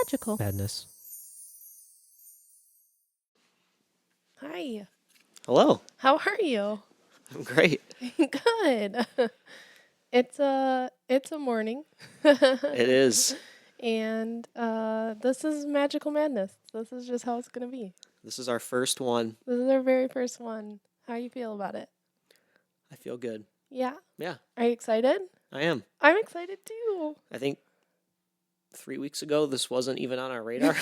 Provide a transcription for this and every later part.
magical madness. Hi. Hello. How are you? I'm great. Good. It's a morning. It is. And this is magical madness. This is just how it's gonna be. This is our first one. This is our very first one. How you feel about it? I feel good. Yeah. Yeah, Are you excited? I am. I'm excited too. I think 3 weeks ago this wasn't even on our radar.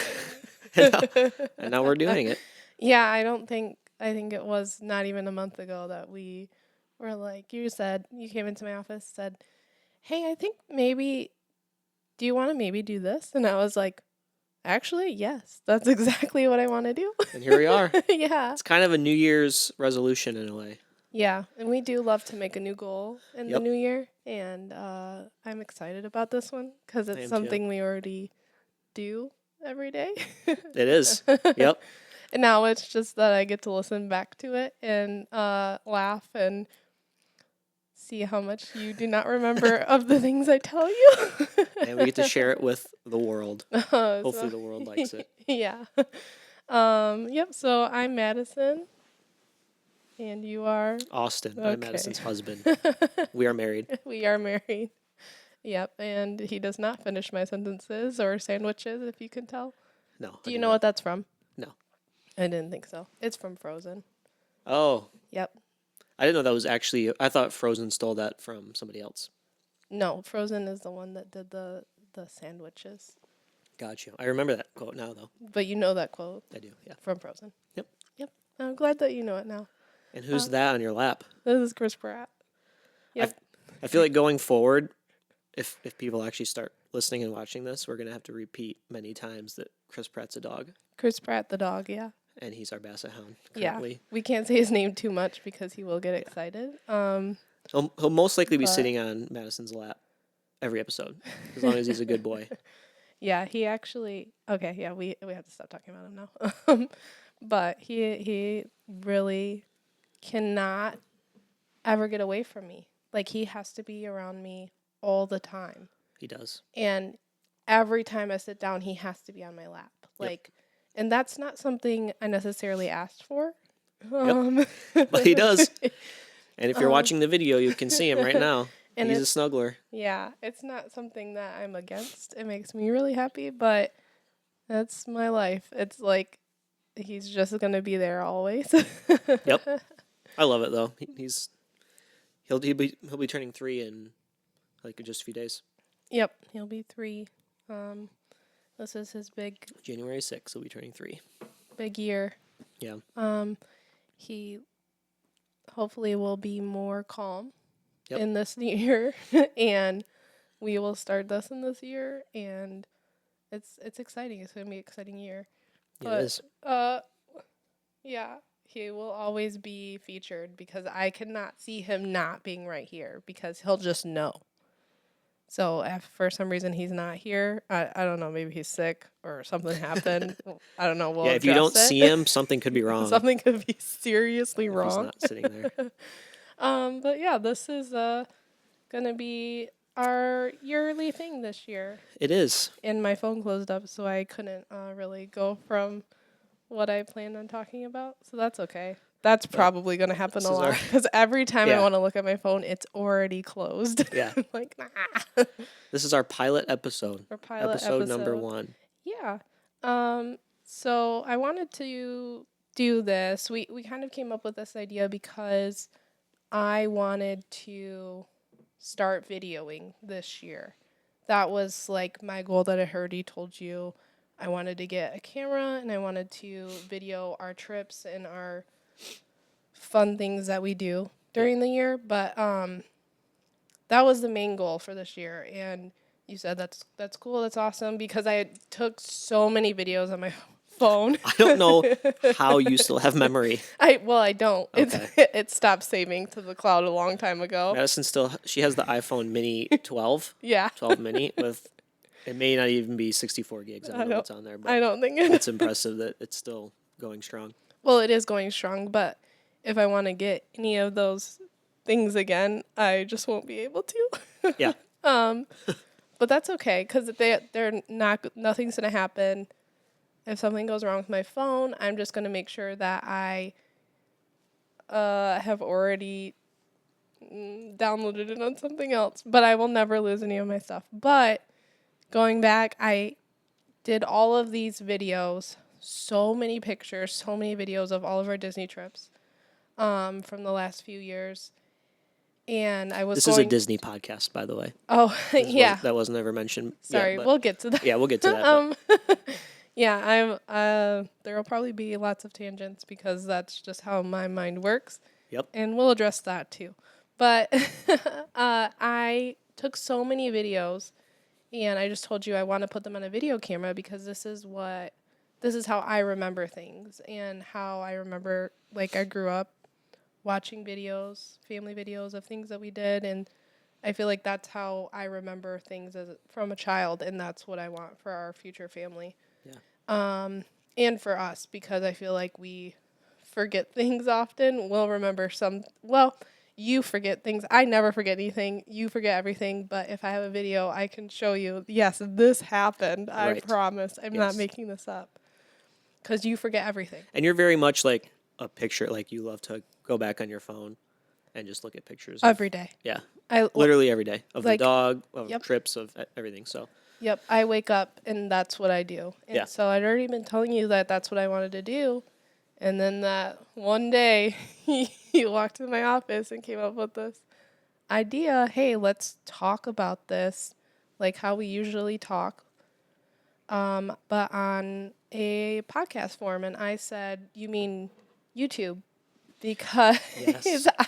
and now we're doing it. Yeah, I think it was not even a month ago that we were like, you came into my office, said, "Hey, I think maybe do you want to maybe do this?" And I was like, "Actually, yes. That's exactly what I want to do." And here we are. Yeah. It's kind of a New Year's resolution in a way. Yeah, and we do love to make a new goal in the Yep. new year, and I'm excited about this one because I it's am something we already do every day. It is. Yep. And now it's just that I get to listen back to it and laugh and see how much you do not remember of the things I tell you. And we get to share it with the world. Hopefully So- the world likes it. Yeah. Yep, so I'm Madison. And you are? Austin, Okay. I'm Madison's husband. We are married. We are married. Yep, and he does not finish my sentences or sandwiches, if you can tell. No. Do you know what that's from? No. I didn't think so. It's from Frozen. Oh. Yep. I didn't know that was actually. I thought Frozen stole that from somebody else. No, Frozen is the one that did the sandwiches. Gotcha. I remember that quote now, though. But you know that quote I do, yeah. from Frozen. Yep. Yep. I'm glad that you know it now. And who's that on your lap? This is Chris Pratt. Yep. I feel like going forward, if people actually start listening and watching this, we're going to have to repeat many times that Chris Pratt's a dog. Chris Pratt, the dog, yeah. And he's our basset hound Yeah. currently. We can't say his name too much because he will get excited. He'll most likely be but- sitting on Madison's lap every episode, as long as he's a good boy. Yeah, he actually. Okay, yeah, we have to stop talking about him now. But he really cannot ever get away from me. Like he has to be around me all the time. He does. And every time I sit down, he has to be on my lap. Like, and that's not something I necessarily asked for. But he does. And if you're watching the video, you can see him right now. And He's a snuggler. Yeah, it's not something that I'm against. It makes me really happy, but that's my life. It's like he's just gonna be there always. Yep. I love it though. He'll be turning 3 in like just a few days. Yep, he'll be 3. This is his January 6th, he'll be turning 3. big year. Yeah. He hopefully will be more calm Yep. in this new year, and we will start this in this year, and it's exciting. It's gonna be an exciting year. It is. Yeah, he will always be featured because I cannot see him not being right here because he'll just know. So if for some reason he's not here, I don't know, maybe he's sick or something happened. I don't know. We'll If you don't address it. see him, something could be wrong. Something could be seriously if wrong. He's not sitting there. But yeah, this is gonna be our yearly thing this year. It is. And my phone closed up, so I couldn't really go from what I planned on talking about. So that's okay. That's probably gonna happen a lot because every time I want to look at my phone, it's already closed. Yeah. Like, nah. This is our pilot episode. Our pilot episode number 1. Yeah. So I wanted to do this. We kind of came up with this idea because I wanted to start videoing this year. That was like my goal that I already told you. I wanted to get a camera and I wanted to video our trips and our fun things that we do during the year. But that was the main goal for this year. And you said that's cool, that's awesome, because I took so many videos on my phone. I don't know how you still have memory. I don't. Okay. It stopped saving to the cloud a long time ago. Madison she has the iPhone Mini 12. Yeah. 12 Mini with, it may not even be 64 gigs. I don't know what's on there, but I don't think it's impressive that it's still going strong. Well, it is going strong, but if I want to get any of those things again, I just won't be able to. Yeah. But but that's okay because they're not, nothing's going to happen. If something goes wrong with my phone, I'm just going to make sure that I have already downloaded it on something else. But I will never lose any of my stuff. But going back, I did all of these videos, so many pictures, so many videos of all of our Disney trips from the last few years. And I was This going... is a Disney podcast, by the way. Oh, yeah. That wasn't ever mentioned. Sorry, we'll get to that. Yeah, we'll get to that. Yeah, there will probably be lots of tangents because that's just how my mind works. Yep. And we'll address that too. But I took so many videos, and I just told you I want to put them on a video camera because this is how I remember things and how I remember, like, I grew up watching videos, family videos of things that we did, and I feel like that's how I remember things from a child, and that's what I want for our future family. Yeah. And for us, because I feel like we forget things often. We'll remember you forget things. I never forget anything. You forget everything, but if I have a video, I can show you, yes, this happened. I promise. I'm not making this up. Because you forget everything. And you're very much like a picture, like you love to go back on your phone and just look at pictures. Every day. Yeah. Literally every day. Of the dog, of trips, of everything. So. Yep. I wake up and that's what I do. And so I'd already been telling you that that's what I wanted to do. And then that one day he walked in my office and came up with this idea. Hey, let's talk about this like how we usually talk. But on a podcast form. And I said, you mean YouTube? Because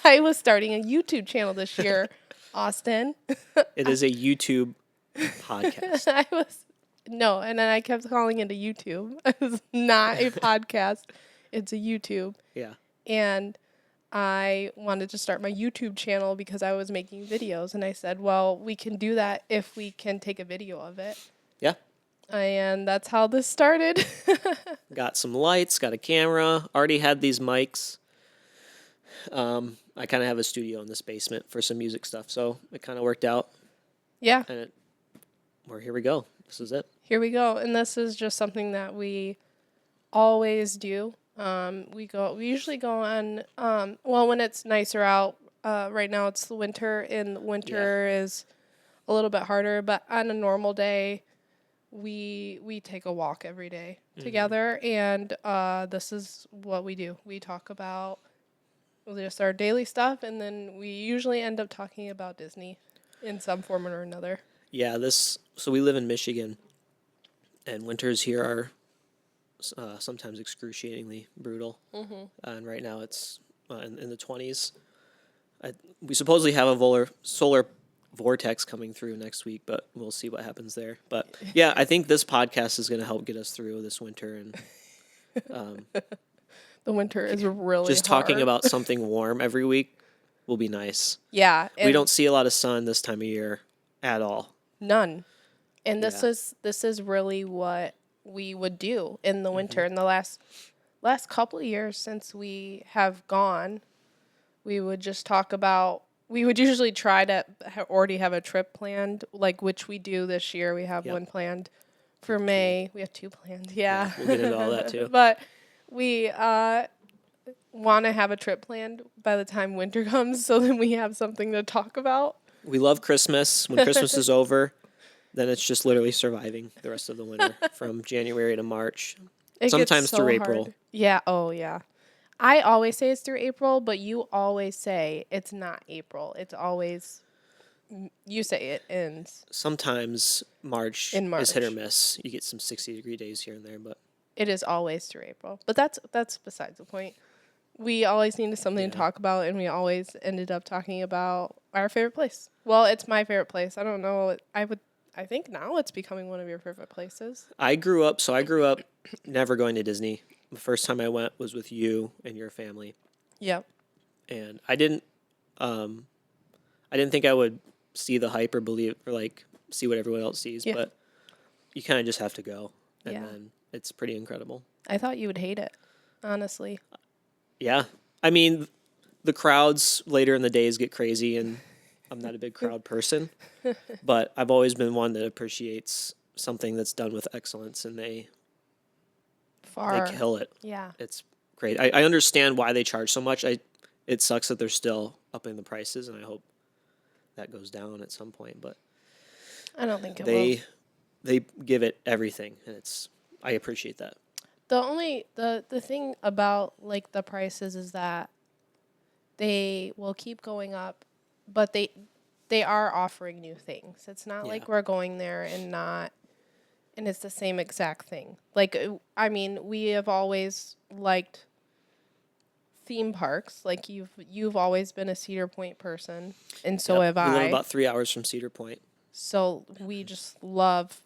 I was starting a YouTube channel this year, Austin. It is a YouTube podcast. And then I kept calling it a YouTube. It's not a podcast. It's a YouTube. Yeah. And I wanted to start my YouTube channel because I was making videos. And I said, well, we can do that if we can take a video of it. Yeah. And that's how this started. Got some lights, got a camera, already had these mics. I kind of have a studio in this basement for some music stuff, so it kind of worked out. Yeah. And here we go. This is it. Here we go. And this is just something that we always do. We usually go on, when it's nicer out. Right now it's the winter, and winter is a little bit harder, but on a normal day, we take a walk every day together, and this is what we do. We talk about just our daily stuff, and then we usually end up talking about Disney in some form or another. Yeah, so we live in Michigan, and winters here are sometimes excruciatingly brutal. Mm-hmm. And right now it's in the 20s. We supposedly have a solar vortex coming through next week, but we'll see what happens there. But yeah, I think this podcast is going to help get us through this winter. And the winter is really just hard. Talking about something warm every week will be nice. Yeah. We don't see a lot of sun this time of year at all. None. And this is really what we would do in the winter. In the last couple of years since we have gone, we would just talk about, we would usually try to already have a trip planned, like which we do this year. We have one planned for May. We have two planned. Yeah. We'll get into all that too. But we want to have a trip planned by the time winter comes, so then we have something to talk about. We love Christmas. When Christmas is over, then it's just literally surviving the rest of the winter from January to March. Sometimes through April. Yeah. Oh, yeah. I always say it's through April, but you always say it's not April. It's always, you say it ends. Sometimes March is hit or miss. You get some 60-degree days here and there, but it is always through April. But that's besides the point. We always needed something to talk about, and we always ended up talking about our favorite place. Well, it's my favorite place. I don't know. I think now it's becoming one of your favorite places. I grew up never going to Disney. The first time I went was with you and your family. Yep. And I didn't think I would see the hype or believe or like see what everyone else sees, but you kind of just have to go, and then it's pretty incredible. I thought you would hate it, honestly. Yeah. I mean, the crowds later in the days get crazy, and I'm not a big crowd person, but I've always been one that appreciates something that's done with excellence, and they Far. kill it. Yeah. It's great. I understand why they charge so much. It sucks that they're still upping the prices, and I hope that goes down at some point. But I don't think it will. they give it everything, and I appreciate that. The thing about like the prices is that they will keep going up, but they are offering new things. It's not like we're going there and it's the same exact thing. Like I mean, we have always liked theme parks. Like you've always been a Cedar Point person, and so have We live I. about 3 hours from Cedar Point. So we just love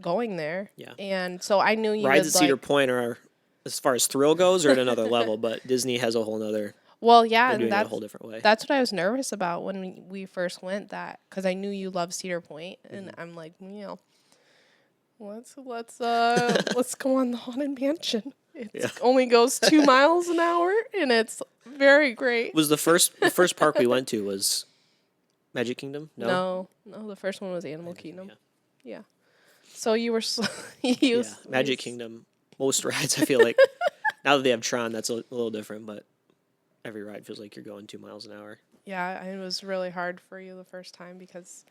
going there. Yeah. And so I knew you Rides would at Cedar like. Point are, as far as thrill goes, are at another level, but Disney has a whole nother. Well, yeah, They're and doing it a whole different way. that's what I was nervous about when we first went. That because I knew you loved Cedar Point, and I'm like, let's go on the Haunted Mansion. It only goes 2 miles an hour, and it's very great. Was the first park we went to was Magic Kingdom? No, the first one was Animal Kingdom. Yeah. Yeah. So you were Magic Kingdom. Most rides, I feel like now that they have Tron, that's a little different, but every ride feels like you're going 2 miles an hour. Yeah, it was really hard for you the first time because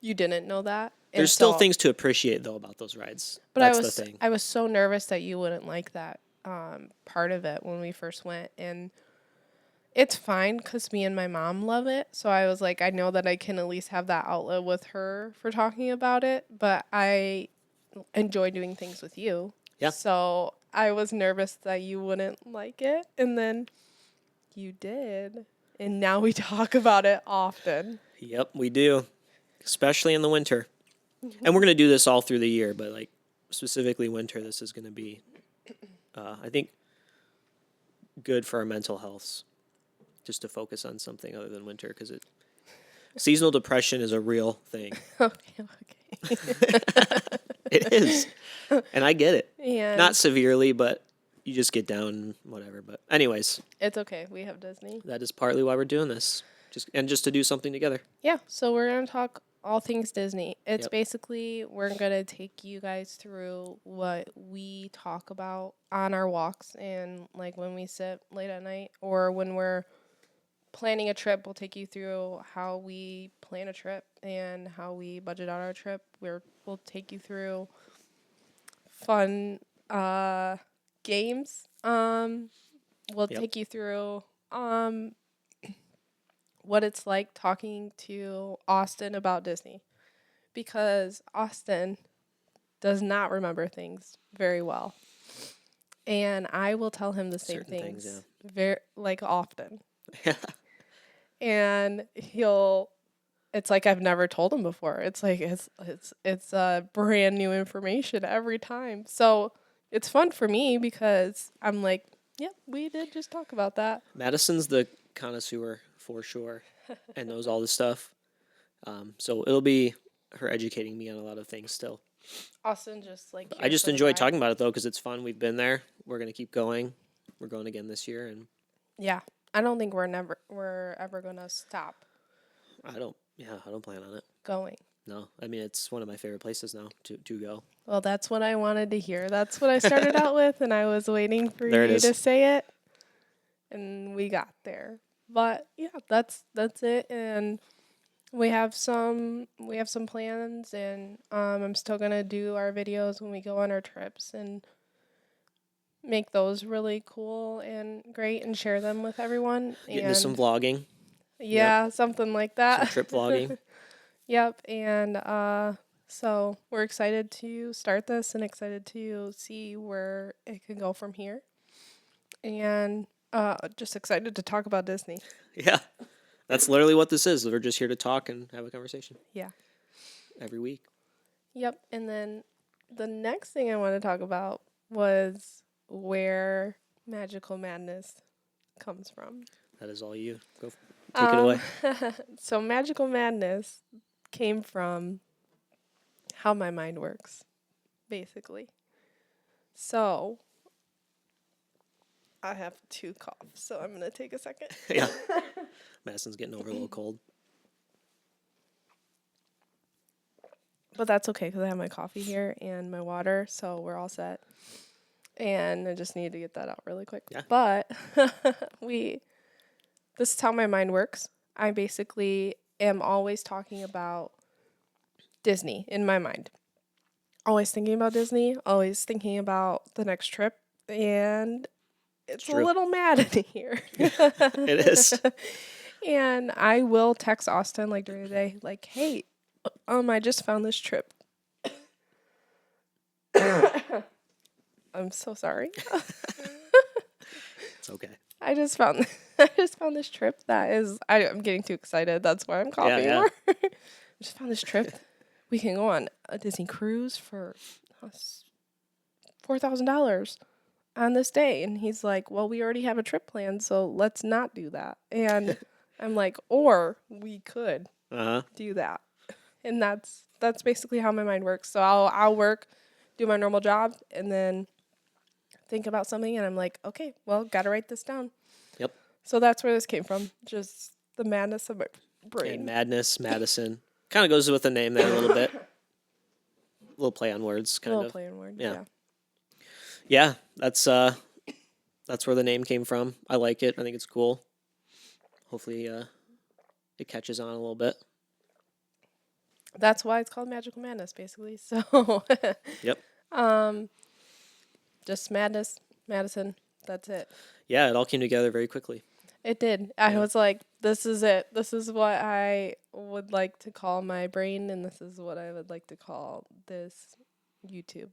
you didn't know that. There's still things to appreciate though about those rides. But that's the thing. I was so nervous that you wouldn't like that part of it when we first went, and it's fine because me and my mom love it. So I was like, I know that I can at least have that outlet with her for talking about it, but I enjoy doing things with you. Yeah. So I was nervous that you wouldn't like it, and then you did, and now we talk about it often. Yep, we do, especially in the winter. And we're going to do this all through the year, but like specifically winter, this is going to be, I think, good for our mental health, just to focus on something other than winter, because seasonal depression is a real thing. Okay. It is, and I get it. And Not severely, but you just get down, whatever. But anyways, it's okay. We have Disney. that is partly why we're doing this, just to do something together. Yeah, so we're going to talk all things Disney. It's basically, we're going to take you guys through what we talk about on our walks and like when we sit late at night or when we're planning a trip. We'll take you through how we plan a trip and how we budget out our trip. We'll take you through fun games. We'll take you through what it's like talking to Austin about Disney, because Austin does not remember things very well, and I will tell him the same things very like often, and it's like I've never told him before. It's like it's brand new information every time, so it's fun for me because I'm like, yep, we did just talk about that. Madison's the connoisseur for sure and knows all this stuff. So it'll be her educating me on a lot of things still. Austin just like I just enjoy talking about it though because it's fun. We've been there. We're gonna keep going. We're going again this year, and yeah, I don't think we're ever gonna stop. I don't plan on it Going. No, I mean it's one of my favorite places now to go. Well, that's what I wanted to hear. That's what I started out with, and I was waiting for There you to say it, and we got there. But yeah, that's it, and we have some plans, and I'm still gonna do our videos when we go on our trips and make those really cool and great and share them with everyone. Get into some vlogging. Yeah, something like that. Some trip vlogging. Yep, and so we're excited to start this and excited to see where it can go from here, and just excited to talk about Disney. Yeah, that's literally what this is. We're just here to talk and have a conversation. Yeah. Every week. Yep, and then the next thing I want to talk about was where Magical Madness comes from. That is all you. Go take it away. So Magical Madness came from how my mind works, basically. So I have 2 coughs, so I'm going to take a second. Yeah. Madison's getting over a little cold. But that's okay because I have my coffee here and my water, so we're all set. And I just need to get that out really quick. Yeah. But this is how my mind works. I basically am always talking about Disney in my mind. Always thinking about Disney, always thinking about the next trip, and it's a true. little mad in here. It is. And I will text Austin like during the day, like, hey, I just found this trip. I'm so sorry. It's okay. I just found this trip that is I'm getting too excited. That's why I'm coughing Yeah. more. I just found this trip. We can go on a Disney cruise for $4,000 on this day. And he's like, well, we already have a trip planned, so let's not do that. And I'm like, or we could do that. And that's basically how my mind works. So I'll work, do my normal job, and then think about something, and I'm like, okay, well, gotta write this down. Yep. So that's where this came from. Just the madness of my brain. And Madness, Madison. Kind of goes with the name there a little bit. A little play on words, kind little of. play on word. Yeah. Yeah, that's where the name came from. I like it. I think it's cool. Hopefully it catches on a little bit. That's why it's called Magical Madness, basically. So Yep. Just madness, Madison. That's it. Yeah, it all came together very quickly. It did. I was like, this is it. This is what I would like to call my brain, and this is what I would like to call this YouTube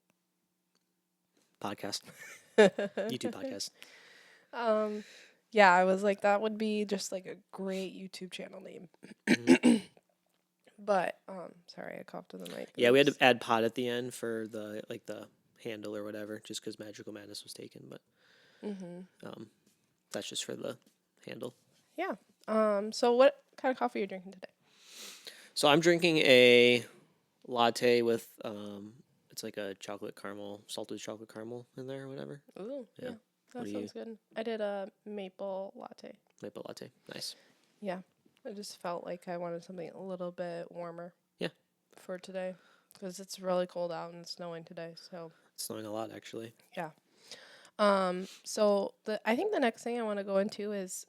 Podcast. YouTube podcast. Yeah, I was like, that would be just like a great YouTube channel name. But sorry, I coughed in the mic. Yeah, we had to add pod at the end for the handle or whatever, just because Magical Madness was taken. But that's just for the handle. Yeah. So what kind of coffee are you drinking today? So I'm drinking a latte with it's like a salted chocolate caramel in there or whatever. Ooh, yeah. That What sounds good. I did a maple latte. Maple latte. Nice. Yeah. I just felt like I wanted something a little bit warmer. Yeah. For today. Because it's really cold out and snowing today. So It's snowing a lot, actually. yeah. So I think the next thing I want to go into is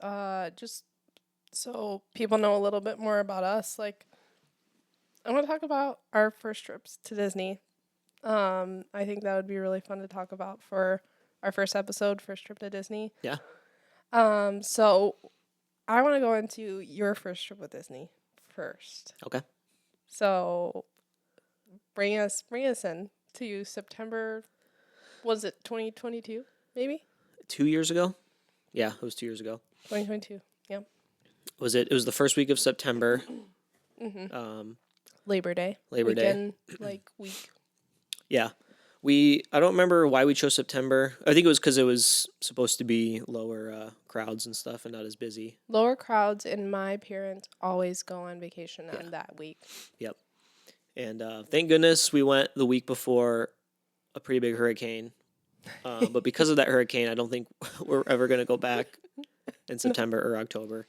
just so people know a little bit more about us. Like, I want to talk about our first trips to Disney. I think that would be really fun to talk about for our first episode, first trip to Disney. Yeah. So I want to go into your first trip with Disney first. Okay. So bring us in to September. Was it 2022? Maybe 2 years ago. Yeah, it was 2 years ago. 2022. Yeah. It was the first week of September. Labor Day. Labor Day. Week. Yeah. I don't remember why we chose September. I think it was because it was supposed to be lower crowds and stuff and not as busy. Lower crowds, and my parents always go on vacation on that week. Yep. And thank goodness we went the week before a pretty big hurricane. But because of that hurricane, I don't think we're ever going to go back in September or October.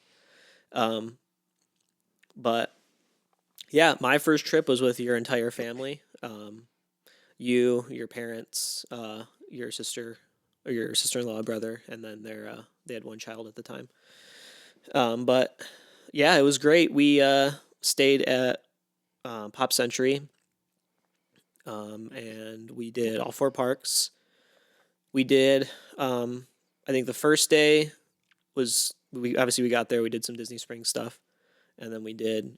But yeah, my first trip was with your entire family. You, your parents, your sister, or your sister-in-law, brother, and then they had one child at the time. But yeah, it was great. We stayed at Pop Century, and we did all 4 parks. We did, I think the first day was, we got there, we did some Disney Springs stuff, and then we did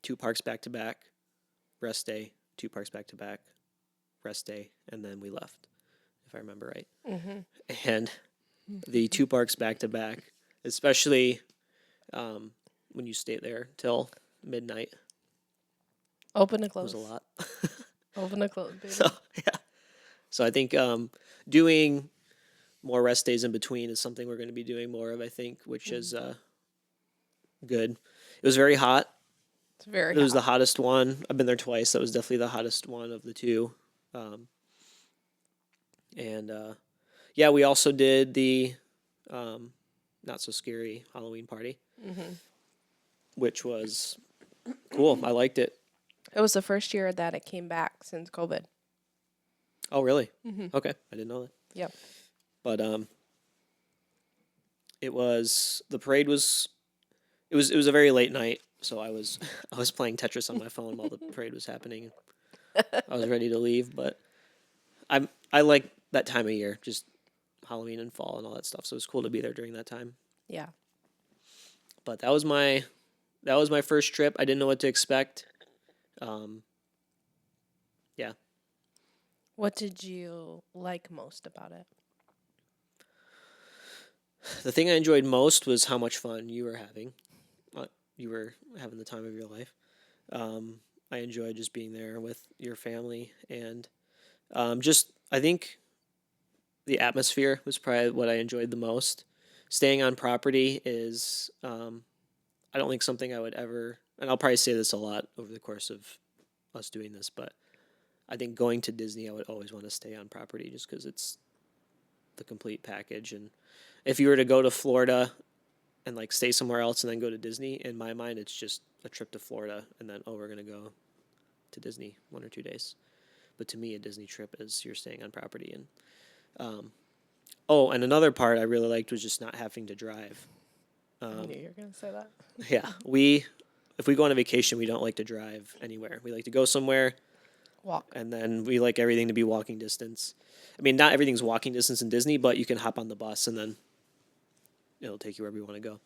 2 parks back-to-back, rest day, 2 parks back-to-back, rest day, and then we left, if I remember right. Mm-hmm. And the 2 parks back-to-back, especially when you stay there till midnight. Open and close. Was a lot. Open and close, baby. So I think doing more rest days in between is something we're going to be doing more of, I think, which is good. It was very hot. It's very It hot. was the hottest one. I've been there twice. That was definitely the hottest one of the 2. Yeah, we also did the not so scary Halloween party, which was cool. I liked it. It was the first year that it came back since COVID. Oh, really? Mm-hmm. Okay, I didn't know that. Yep. But the parade was it was a very late night, so I was I was playing Tetris on my phone while the parade was happening. I was ready to leave, but I like that time of year, just Halloween and fall and all that stuff. So it was cool to be there during that time. Yeah. But that was my first trip. I didn't know what to expect. Um, yeah, What did you like most about it? the thing I enjoyed most was how much fun you were having. You were having the time of your life. Um, I enjoyed just being there with your family and just I think the atmosphere was probably what I enjoyed the most. Staying on property is I don't think something I would ever, and I'll probably say this a lot over the course of us doing this, but I think going to Disney, I would always want to stay on property just because it's the complete package. And if you were to go to Florida and like stay somewhere else and then go to Disney, in my mind, it's just a trip to Florida and then, oh, we're going to go to Disney 1 or 2 days. But to me, a Disney trip is you're staying on property. And and another part I really liked was just not having to drive. I knew you were going to say that. Yeah, if we go on a vacation, we don't like to drive anywhere. We like to go somewhere, Walk. and then we like everything to be walking distance. I mean, not everything's walking distance in Disney, but you can hop on the bus and then it'll take you wherever you want to go.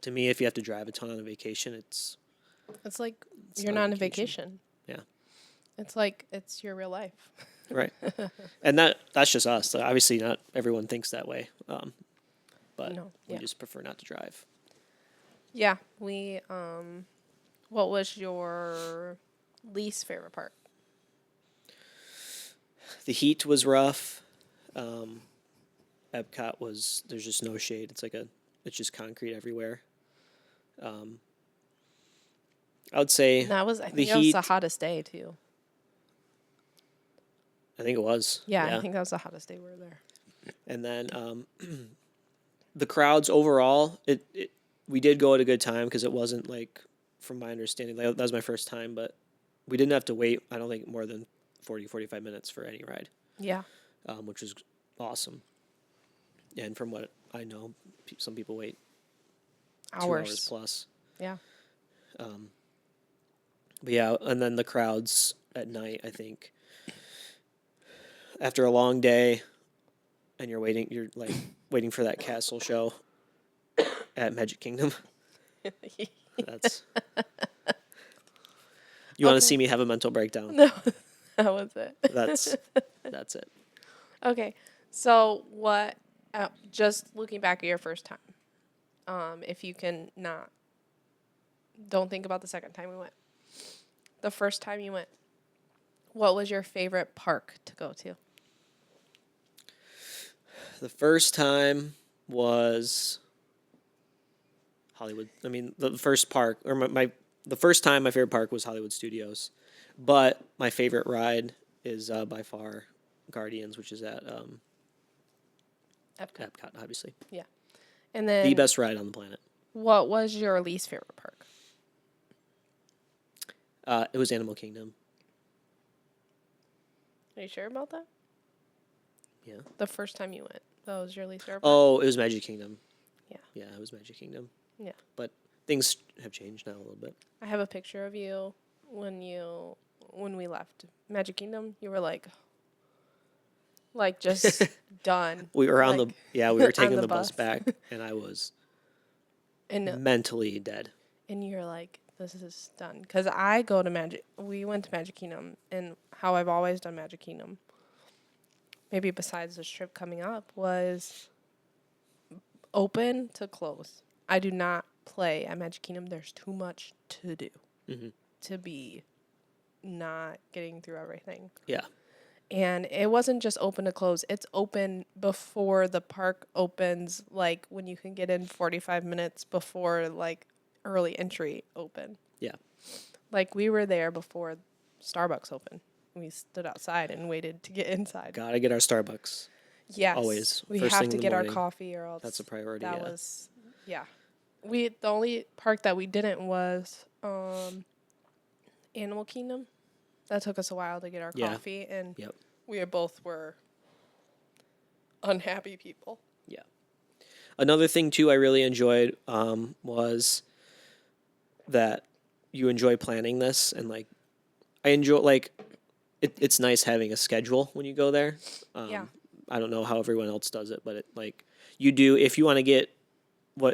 To me, if you have to drive a ton on a vacation, it's It's like It's you're not a not on a vacation. vacation. Yeah. It's like it's your real life. right, and that's just us. So obviously, not everyone thinks that way, but No, we yeah. just prefer not to drive. Yeah, we what was your least favorite part? The heat was rough. Epcot there's just no shade. It's just concrete everywhere. I would say And I the think that was the heat. hottest day too. I think it was. Yeah, Yeah. I think that was the hottest day we were there. And then the crowds overall, we did go at a good time because it wasn't like, from my understanding, that was my first time, but we didn't have to wait, I don't think, more than 45 minutes for any ride, Yeah. which was awesome. And from what I know, some people wait 2 hours Hours. plus. Yeah. But yeah, and then the crowds at night, I think, after a long day and you're like waiting for that castle show at Magic Kingdom. That's You want to Okay. see me have a mental breakdown. No, that was it. That's it. Okay. So what just looking back at your first time. If you can not don't think about the second time we went. The first time you went, what was your favorite park to go to? The first time was Hollywood. I mean, the first park, or the first time my favorite park was Hollywood Studios, but my favorite ride is by far Guardians, which is at Epcot. Epcot, obviously. Yeah. And then The best ride on the planet. what was your least favorite park? It was Animal Kingdom. Are you sure about that? Yeah. The first time you went, that was your least favorite park? Oh, it was Magic Kingdom. Yeah. Yeah, it was Magic Kingdom. Yeah. But things have changed now a little bit. I have a picture of you when we left Magic Kingdom. You were like just done. We were we were taking the the bus bus. back, and I was And mentally dead. and you're like, this is done. Because we went to Magic Kingdom, and how I've always done Magic Kingdom, maybe besides this trip coming up, was open to close. I do not play at Magic Kingdom. There's too much to do to be not getting through everything. Yeah. And it wasn't just open to close. It's open before the park opens, like when you can get in 45 minutes before like early entry open. Yeah. Like we were there before Starbucks opened. We stood outside and waited to get inside. Gotta get our Starbucks. Yes. Always. We First have thing to in the get our morning. coffee or else. That's a priority, That yeah. was, yeah. The only park that we didn't was Animal Kingdom. That took us a while to get our Yeah. coffee, and Yep. we both were unhappy people. Yeah. Another thing too I really enjoyed was that you enjoy planning this, and like I enjoy like it's nice having a schedule when you go there. Yeah. I don't know how everyone else does it, but like you do if you want to get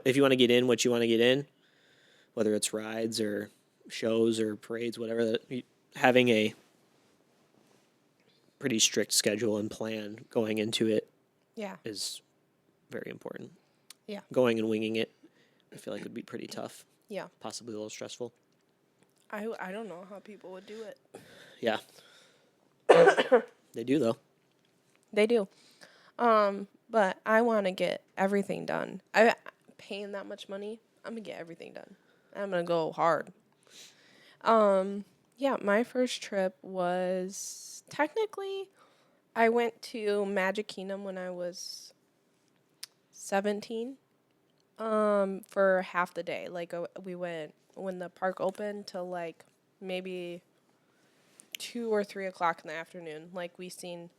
if you want to get in what you want to get in, whether it's rides or shows or parades, whatever. Having a pretty strict schedule and plan going into it Yeah. is very important. Yeah. Going and winging it, I feel like would be pretty tough. Yeah. Possibly a little stressful. I don't know how people would do it. Yeah. They do though. They do. But I want to get everything done. I paying that much money. I'm gonna get everything done. I'm gonna go hard. Yeah, my first trip was technically I went to Magic Kingdom when I was 17. For half the day. Like we went when the park opened till like maybe 2 or 3 o'clock in the afternoon. Like we seen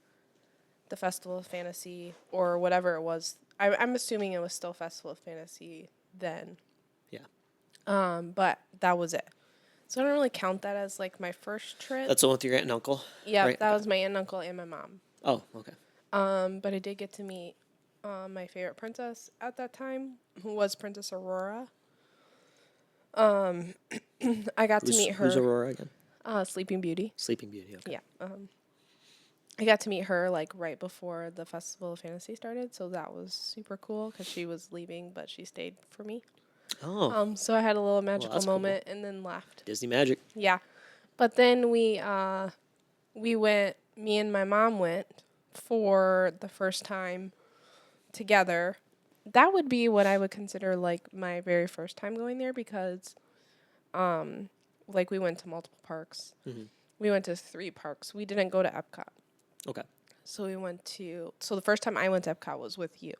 the Festival of Fantasy or whatever it was. I'm assuming it was still Festival of Fantasy then. Yeah. But that was it. So I don't really count that as like my first trip. That's the one with your aunt and uncle? Yeah, right? that was my aunt and uncle and my mom. Oh, okay. But I did get to meet my favorite princess at that time, who was Princess Aurora. I got to meet her. Who's Aurora again? Sleeping Beauty. Sleeping Beauty, okay. Yeah. I got to meet her like right before the Festival of Fantasy started, so that was super cool because she was leaving, but she stayed for me. Oh, So I had a little magical that's cool. moment and then left. Disney Magic. Yeah, but then we went. Me and my mom went for the first time together. That would be what I would consider like my very first time going there because, like we went to multiple parks. Mm-hmm. We went to 3 parks. We didn't go to Epcot. Okay. So we went to. So the first time I went to Epcot was with you.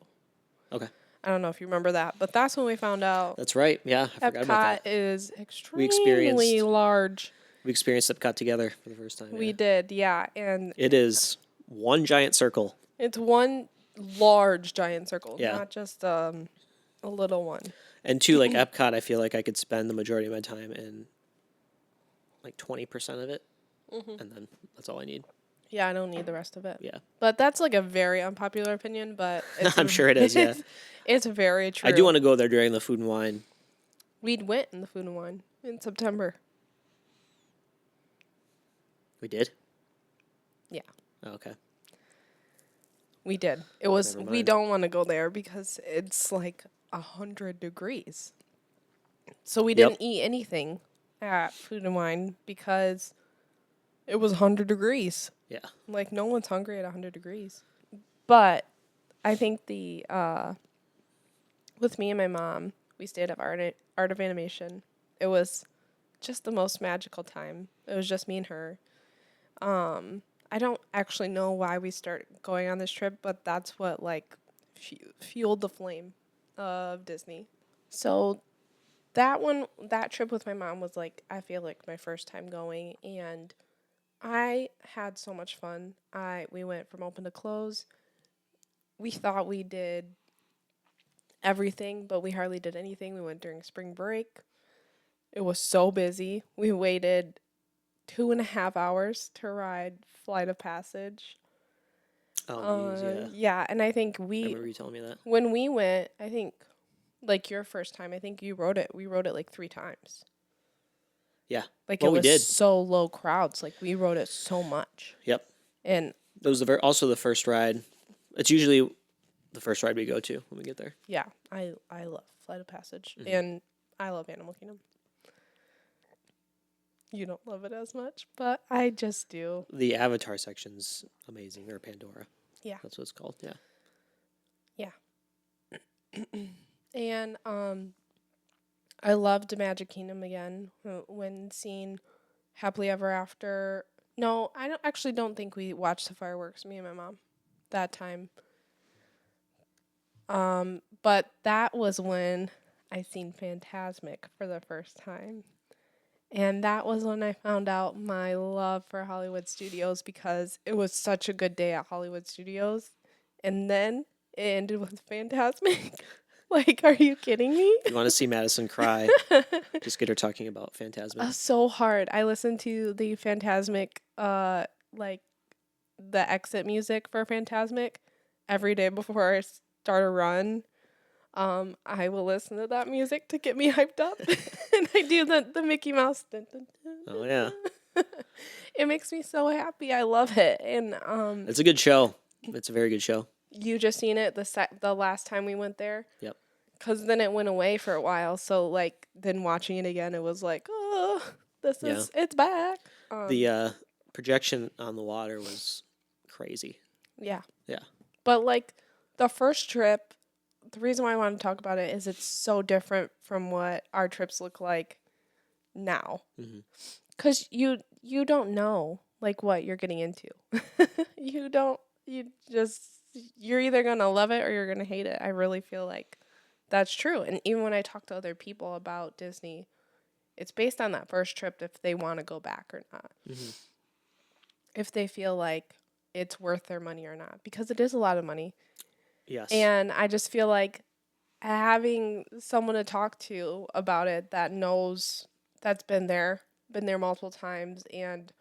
Okay. I don't know if you remember that, but that's when we found out That's right. Yeah, I forgot about Epcot that. is extremely large. We experienced Epcot together for the first time. We yeah. did, yeah, and It is one giant circle. it's one large giant circle, Yeah. not just a little one. And two, like Epcot, I feel like I could spend the majority of my time in like 20% of it, and then that's all I need. Yeah, I don't need the rest of it. Yeah. But that's like a very unpopular opinion, but it's I'm sure it is, yeah. It's very true. I do want to go there during the Food and Wine. We went in the Food and Wine in September. We did? Yeah. Oh, okay. We did. It was. Never We mind. don't want to go there because it's like 100 degrees. So we didn't eat anything at Food and Wine because it was 100 degrees. Yeah. Like no one's hungry at 100 degrees. But I think the with me and my mom, we stayed at Art of Animation. It was just the most magical time. It was just me and her. I don't actually know why we started going on this trip, but that's what like fueled the flame of Disney. So that trip with my mom was like I feel like my first time going, and I had so much fun. We went from open to close. We thought we did everything, but we hardly did anything. We went during spring break. It was so busy. We waited 2.5 hours to ride Flight of Passage. Oh, geez, yeah. Yeah, and I think I remember you telling me that. when we went, I think like your first time, I think you rode it. We rode it like 3 times. Yeah. Like Well, it we was did. so low crowds. Like we rode it so much. Yep. And It was also the first ride. It's usually the first ride we go to when we get there. yeah, I love Flight of Passage and I love Animal Kingdom. You don't love it as much, but I just do. The Avatar section's amazing, or Pandora. Yeah. That's what it's called, yeah. And I loved Magic Kingdom again when seeing Happily Ever After. No, I don't think we watched the fireworks, me and my mom, that time. But that was when I seen Fantasmic for the first time. And that was when I found out my love for Hollywood Studios because it was such a good day at Hollywood Studios. And then it ended with Fantasmic. Like, are you kidding me? If you want to see Madison cry, just get her talking about Phantasmic. So hard. I listened to the Fantasmic, like the exit music for Fantasmic every day before I start a run. I will listen to that music to get me hyped up, and I do the Mickey Mouse. Dun, dun, dun, Oh yeah, it makes me so happy. I love it, and it's a good show. It's a very good show. you just seen it the last time we went there. Yep. Cause then it went away for a while. So like then watching it again, it was like, oh, it's back. The projection on the water was crazy. Yeah. Yeah. But like the first trip, the reason why I want to talk about it is it's so different from what our trips look like now. Mm-hmm. Cause you don't know like what you're getting into. You're either gonna love it or you're gonna hate it. I really feel like that's true. And even when I talk to other people about Disney, it's based on that first trip if they want to go back or not. Mm-hmm. If they feel like it's worth their money or not. Because it is a lot of money. Yes. And I just feel like having someone to talk to about it that knows, that's been there multiple times and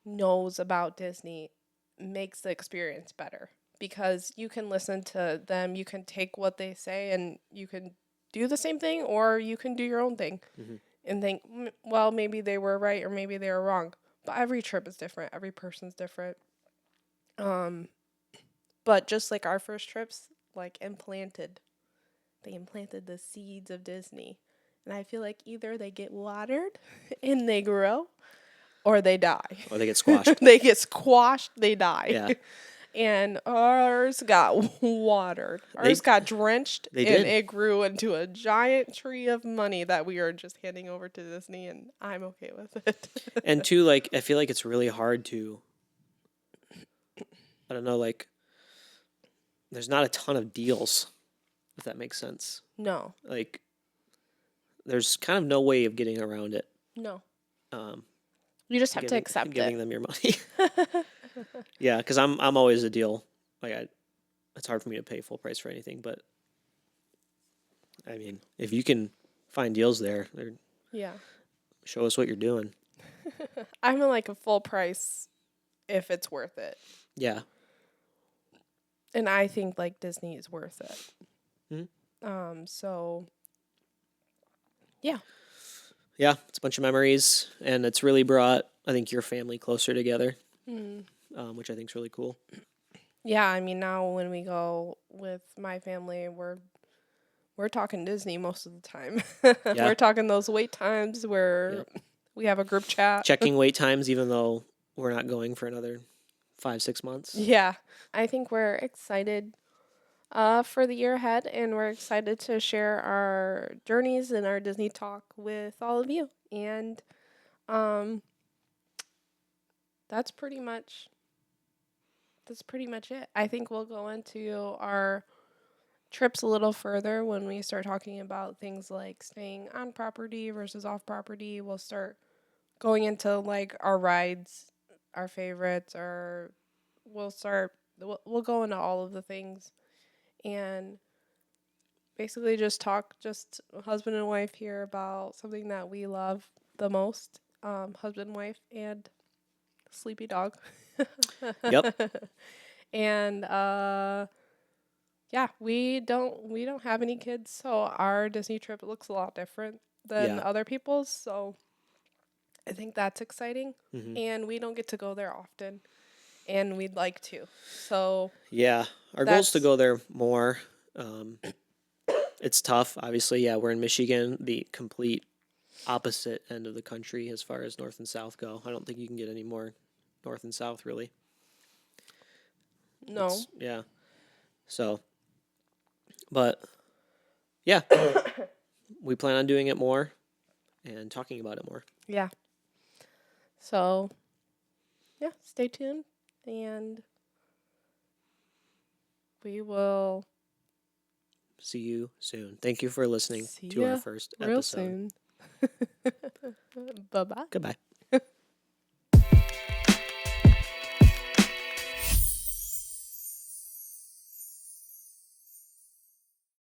knows about Disney makes the experience better. Because you can listen to them, you can take what they say, and you can do the same thing, or you can do your own thing and think, well, maybe they were right or maybe they were wrong. But every trip is different. Every person's different. But just like our first trips, like they implanted the seeds of Disney. And I feel like either they get watered and they grow, or they die. Or they get squashed. They get squashed, they die. Yeah. And ours got watered. Ours got drenched, and it grew into a giant tree of money that we are just handing over to Disney, and I'm okay with it. And two, like, I feel like it's really hard to, I don't know, like, there's not a ton of deals, if that makes sense. No. Like, there's kind of no way of getting around it. No. You just have to accept giving them your money. Yeah, because I'm always a deal. Like it's hard for me to pay full price for anything, but I mean, if you can find deals there, Yeah. show us what you're doing. I'm in like a full price if it's worth it. Yeah. And I think like Disney is worth it. Mm-hmm. So yeah. Yeah, it's a bunch of memories, and it's really brought, I think, your family closer together, which I think is really cool. Yeah, I mean, now when we go with my family, we're talking Disney most of the time. Yeah. We're talking those wait times where we have a group chat. Checking wait times, even though we're not going for another 5-6 months. Yeah, I think we're excited for the year ahead, and we're excited to share our journeys and our Disney talk with all of you. And that's pretty much it. I think we'll go into our trips a little further when we start talking about things like staying on property versus off property. We'll start going into like our rides, our favorites, or we'll go into all of the things and basically just talk, just husband and wife here, about something that we love the most, husband, wife, and sleepy dog. Yep. And yeah, we don't have any kids, so our Disney trip looks a lot different than other people's, so I think that's exciting. And we don't get to go there often, and we'd like to. So yeah, our goal is to go there more. It's tough, obviously. Yeah, we're in Michigan, the complete opposite end of the country as far as north and south go. I don't think you can get any more north and south, really. No. Yeah. So, but yeah, we plan on doing it more and talking about it more. Yeah. So, yeah, stay tuned, and we will see you soon. Thank you for listening to our first episode. Real soon. Bye bye. Goodbye.